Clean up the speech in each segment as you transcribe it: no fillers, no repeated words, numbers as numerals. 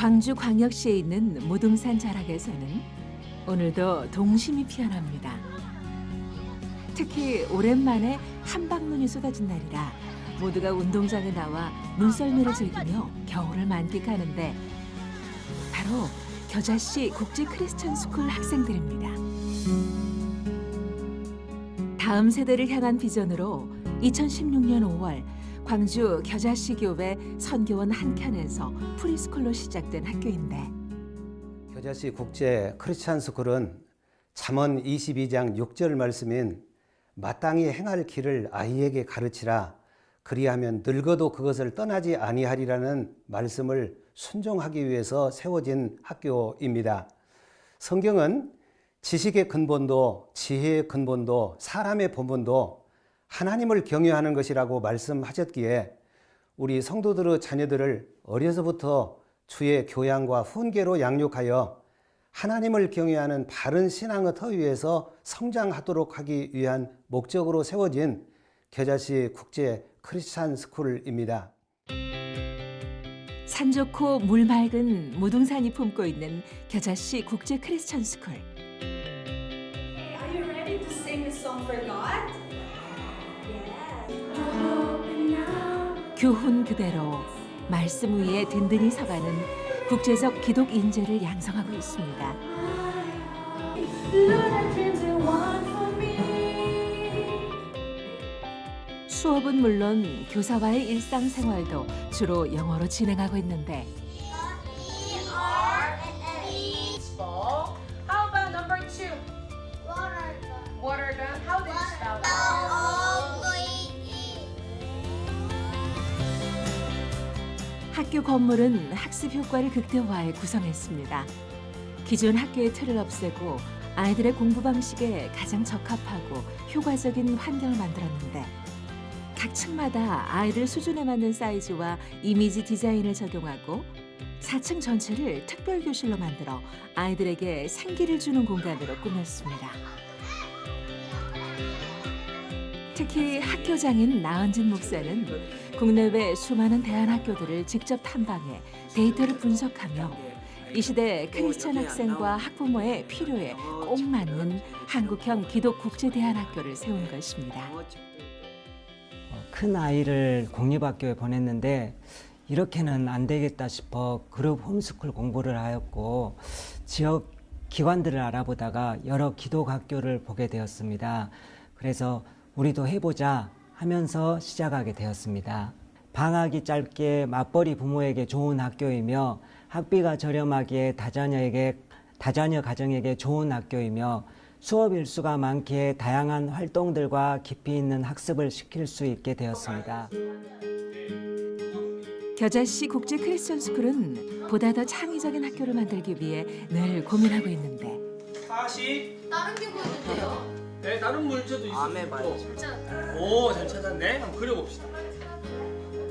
광주광역시에 있는 무등산 자락에서는 오늘도 동심이 피어납니다. 특히 오랜만에 한방눈이 쏟아진 날이라 모두가 운동장에 나와 눈썰매를 즐기며 겨울을 만끽하는데 바로 겨자씨 국제 크리스천 스쿨 학생들입니다. 다음 세대를 향한 비전으로 2016년 5월 광주 겨자씨 교회 선교원 한켠에서 프리스쿨로 시작된 학교인데 겨자씨 국제 크리스찬 스쿨은 잠언 22장 6절 말씀인 마땅히 행할 길을 아이에게 가르치라 그리하면 늙어도 그것을 떠나지 아니하리라는 말씀을 순종하기 위해서 세워진 학교입니다. 성경은 지식의 근본도 지혜의 근본도 사람의 본본도 하나님을 경외하는 것이라고 말씀하셨기에 우리 성도들의 자녀들을 어려서부터 주의 교양과 훈계로 양육하여 하나님을 경외하는 바른 신앙의 터 위에서 성장하도록 하기 위한 목적으로 세워진 겨자씨 국제 크리스찬 스쿨입니다. 산 좋고 물 맑은 무등산이 품고 있는 겨자씨 국제 크리스천 스쿨. Hey, are you ready to sing a song for God? 교훈 그대로 말씀 위에 든든히 서가는 국제적 기독 인재를 양성하고 있습니다. 수업은 물론 교사와의 일상생활도 주로 영어로 진행하고 있는데 How about number 2? Water gun. How do you spell that? 학교 건물은 학습 효과를 극대화해 구성했습니다. 기존 학교의 틀을 없애고 아이들의 공부 방식에 가장 적합하고 효과적인 환경을 만들었는데 각 층마다 아이들 수준에 맞는 사이즈와 이미지 디자인을 적용하고 4층 전체를 특별 교실로 만들어 아이들에게 생기를 주는 공간으로 꾸몄습니다. 특히 학교장인 나은진 목사는 국내외 수많은 대안학교들을 직접 탐방해 데이터를 분석하며 이 시대 크리스천 학생과 학부모의 필요에 꼭 맞는 한국형 기독 국제 대안학교를 세운 것입니다. 큰 아이를 공립학교에 보냈는데 이렇게는 안 되겠다 싶어 그룹 홈스쿨 공부를 하였고 지역 기관들을 알아보다가 여러 기독학교를 보게 되었습니다. 그래서 우리도 해보자 하면서 시작하게 되었습니다. 방학이 짧게 맞벌이 부모에게 좋은 학교이며 학비가 저렴하기에 다자녀 가정에게 좋은 학교이며 수업 일수가 많기에 다양한 활동들과 깊이 있는 학습을 시킬 수 있게 되었습니다. 겨자씨 국제 크리스천 스쿨은 보다 더 창의적인 학교를 만들기 위해 늘 고민하고 있는데 40. 다른 게 보여주세요. 네, 다른 물체도 있어. 아메바요. 진짜. 오, 잘 찾았네. 한번 그려봅시다.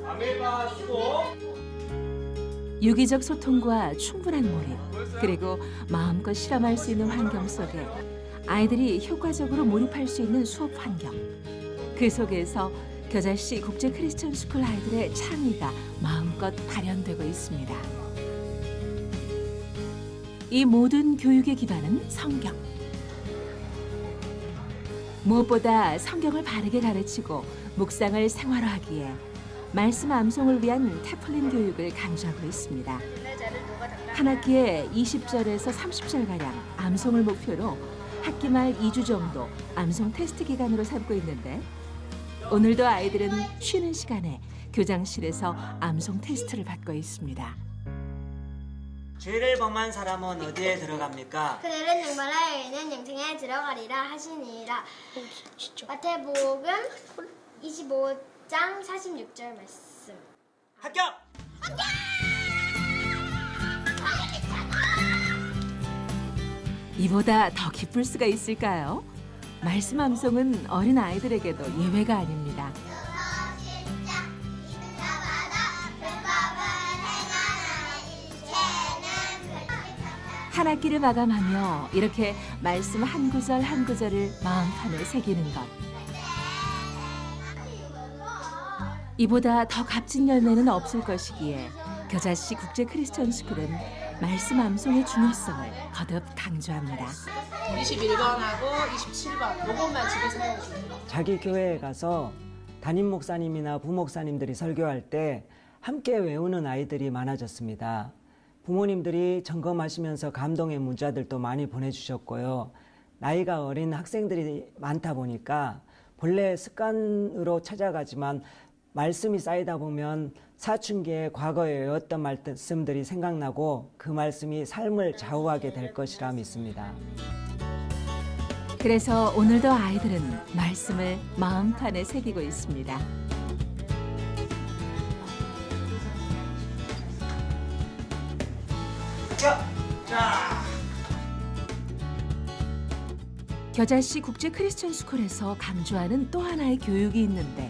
아메바 수도. 유기적 소통과 충분한 몰입 그리고 마음껏 실험할 수 있는 환경 속에 아이들이 효과적으로 몰입할 수 있는 수업 환경 그 속에서 겨자씨 국제 크리스천 스쿨 아이들의 창의가 마음껏 발현되고 있습니다. 이 모든 교육의 기반은 성경. 무엇보다 성경을 바르게 가르치고 묵상을 생활화하기에 말씀 암송을 위한 태플린 교육을 강조하고 있습니다. 한 학기에 20절에서 30절가량 암송을 목표로 학기 말 2주 정도 암송 테스트 기간으로 삼고 있는데 오늘도 아이들은 쉬는 시간에 교장실에서 암송 테스트를 받고 있습니다. 죄를 범한 사람은 어디에 들어갑니까? 그들은 징벌하여 있는 영생에 들어가리라 하시니라. 마태복음 25장 46절 말씀. 합격! 이보다 더 기쁠 수가 있을까요? 말씀 암송은 어린 아이들에게도 예외가 아닙니다. 한 학기를 마감하며 이렇게 말씀 한 구절 한 구절을 마음판에 새기는 것. 이보다 더 값진 열매는 없을 것이기에 겨자씨 국제 크리스천 스쿨은 말씀 암송의 중요성을 거듭 강조합니다. 21번하고 27번 요것만 집에서 해주세요. 자기 교회에 가서 담임 목사님이나 부목사님들이 설교할 때 함께 외우는 아이들이 많아졌습니다. 부모님들이 점검하시면서 감동의 문자들도 많이 보내주셨고요. 나이가 어린 학생들이 많다 보니까 본래 습관으로 찾아가지만 말씀이 쌓이다 보면 사춘기에 과거에 외웠던 말씀들이 생각나고 그 말씀이 삶을 좌우하게 될 것이라 믿습니다. 그래서 오늘도 아이들은 말씀을 마음판에 새기고 있습니다. 자, 겨자씨 국제 크리스천 스쿨에서 강조하는 또 하나의 교육이 있는데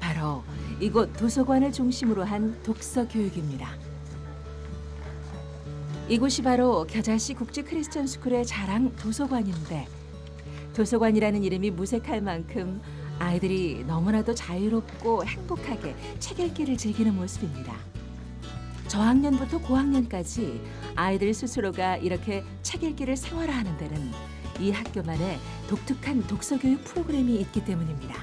바로 이곳 도서관을 중심으로 한 독서 교육입니다. 이곳이 바로 겨자씨 국제 크리스천 스쿨의 자랑 도서관인데 도서관이라는 이름이 무색할 만큼 아이들이 너무나도 자유롭고 행복하게 책 읽기를 즐기는 모습입니다. 저학년부터 고학년까지 아이들 스스로가 이렇게 책 읽기를 생활화하는 데는 이 학교만의 독특한 독서 교육 프로그램이 있기 때문입니다.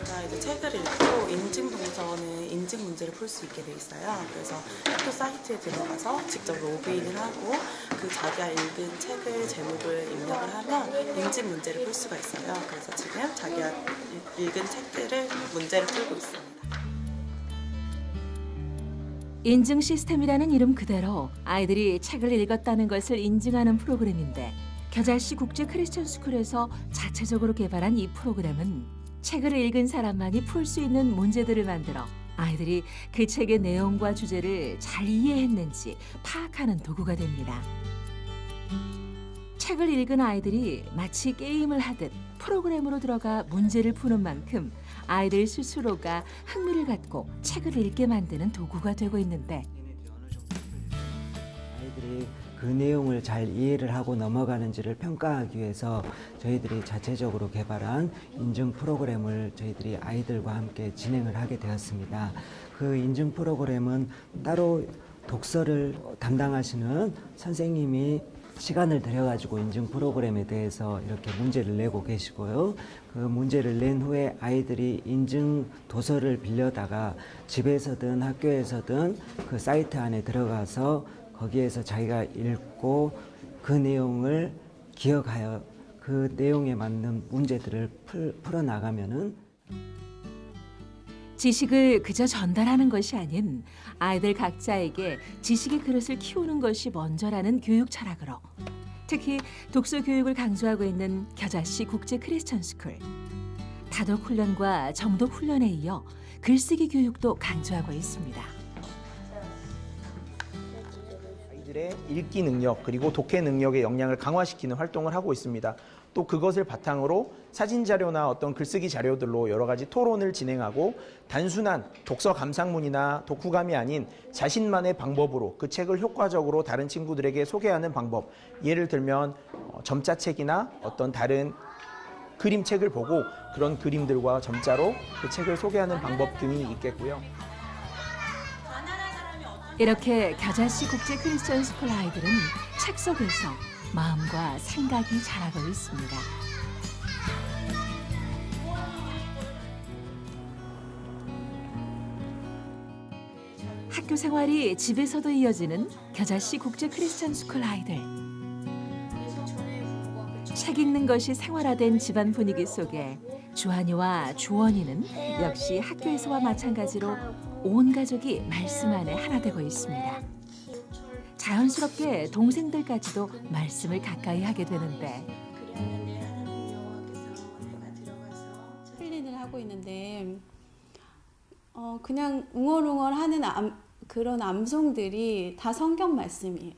저희가 이제 책을 읽고 인증 동서는 인증 문제를 풀 수 있게 돼 있어요. 그래서 학교 사이트에 들어가서 직접 로그인을 하고 그 자기가 읽은 책을 제목을 입력을 하면 인증 문제를 풀 수가 있어요. 그래서 지금 자기가 읽은 책들을 문제를 풀고 있습니다. 인증 시스템이라는 이름 그대로 아이들이 책을 읽었다는 것을 인증하는 프로그램인데 겨자씨 국제 크리스천 스쿨에서 자체적으로 개발한 이 프로그램은 책을 읽은 사람만이 풀 수 있는 문제들을 만들어 아이들이 그 책의 내용과 주제를 잘 이해했는지 파악하는 도구가 됩니다. 책을 읽은 아이들이 마치 게임을 하듯 프로그램으로 들어가 문제를 푸는 만큼 아이들 스스로가 흥미를 갖고 책을 읽게 만드는 도구가 되고 있는데 아이들이 그 내용을 잘 이해를 하고 넘어가는지를 평가하기 위해서 저희들이 자체적으로 개발한 인증 프로그램을 저희들이 아이들과 함께 진행을 하게 되었습니다. 그 인증 프로그램은 따로 독서를 담당하시는 선생님이 시간을 들여가지고 인증 프로그램에 대해서 이렇게 문제를 내고 계시고요. 그 문제를 낸 후에 아이들이 인증 도서를 빌려다가 집에서든 학교에서든 그 사이트 안에 들어가서 거기에서 자기가 읽고 그 내용을 기억하여 그 내용에 맞는 문제들을 풀어나가면은 지식을 그저 전달하는 것이 아닌 아이들 각자에게 지식의 그릇을 키우는 것이 먼저라는 교육 철학으로 특히 독서 교육을 강조하고 있는 겨자씨 국제 크리스천 스쿨. 다독 훈련과 정독 훈련에 이어 글쓰기 교육도 강조하고 있습니다. 아이들의 읽기 능력 그리고 독해 능력의 역량을 강화시키는 활동을 하고 있습니다. 또 그것을 바탕으로 사진 자료나 어떤 글쓰기 자료들로 여러 가지 토론을 진행하고 단순한 독서 감상문이나 독후감이 아닌 자신만의 방법으로 그 책을 효과적으로 다른 친구들에게 소개하는 방법, 예를 들면 점자책이나 어떤 다른 그림책을 보고 그런 그림들과 점자로 그 책을 소개하는 방법 등이 있겠고요. 이렇게 겨자씨 국제 크리스천 스쿨 아이들은 책 속에서 마음과 생각이 자라고 있습니다. 학교 생활이 집에서도 이어지는 겨자씨 국제 크리스천 스쿨 아이들. 책 읽는 것이 생활화된 집안 분위기 속에 주한이와 주원이는 역시 학교에서와 마찬가지로 온 가족이 말씀 안에 하나 되고 있습니다. 자연스럽게 동생들까지도 말씀을 가까이 하게 되는데 힐링을 하고 있는데 그냥 웅얼웅얼하는 그런 암송들이 다 성경 말씀이에요.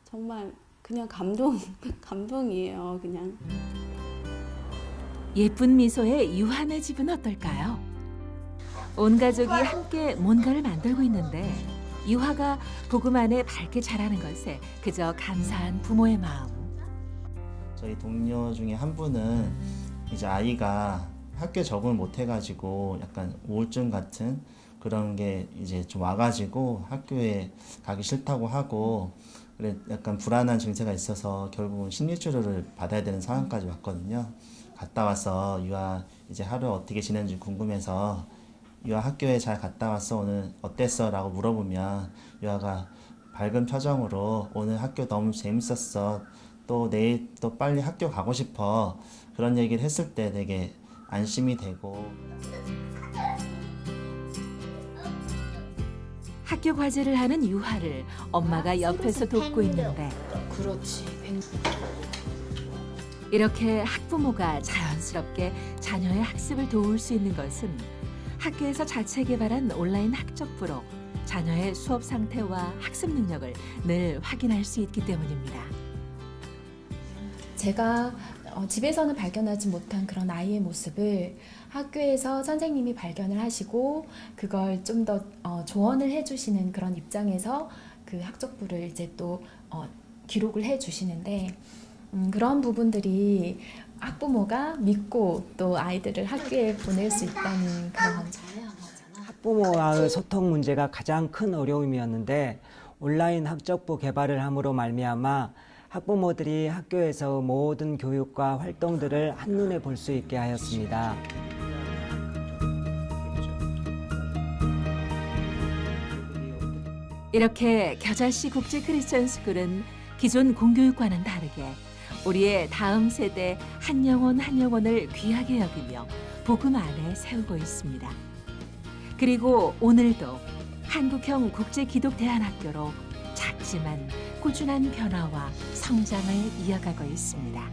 정말 그냥 감동이에요. 그냥. 예쁜 미소의 유한의 집은 어떨까요? 온 가족이 함께 뭔가를 만들고 있는데 유화가 복음 안에 밝게 자라는 것에 그저 감사한 부모의 마음. 저희 동료 중에 한 분은 이제 아이가 학교에 적응을 못 해가지고 약간 우울증 같은 그런 게 이제 좀 와가지고 학교에 가기 싫다고 하고 그래 약간 불안한 증세가 있어서 결국은 심리치료를 받아야 되는 상황까지 왔거든요. 갔다 와서 유아 이제 하루 어떻게 지냈는지 궁금해서 유아 학교에 잘 갔다 왔어 오늘 어땠어? 라고 물어보면 유아가 밝은 표정으로 오늘 학교 너무 재밌었어 또 내일 또 빨리 학교 가고 싶어 그런 얘기를 했을 때 되게 안심이 되고 학교 과제를 하는 유아를 엄마가 옆에서 돕고 있는데 그렇지. 이렇게 학부모가 자연스럽게 자녀의 학습을 도울 수 있는 것은 학교에서 자체 개발한 온라인 학적부로 자녀의 수업 상태와 학습 능력을 늘 확인할 수 있기 때문입니다. 제가 집에서는 발견하지 못한 그런 아이의 모습을 학교에서 선생님이 발견을 하시고 그걸 좀 더 조언을 해주시는 그런 입장에서 그 학적부를 이제 또 기록을 해주시는데 그런 부분들이 학부모가 믿고 또 아이들을 학교에 보낼 수 있다는 그런 학부모와의 소통 문제가 가장 큰 어려움이었는데 온라인 학적부 개발을 함으로 말미암아 학부모들이 학교에서 모든 교육과 활동들을 한눈에 볼 수 있게 하였습니다. 이렇게 겨자씨 국제 크리스천 스쿨은 기존 공교육과는 다르게 우리의 다음 세대 한 영혼 한 영혼을 귀하게 여기며 복음 안에 세우고 있습니다. 그리고 오늘도 한국형 국제기독대안학교로 작지만 꾸준한 변화와 성장을 이어가고 있습니다.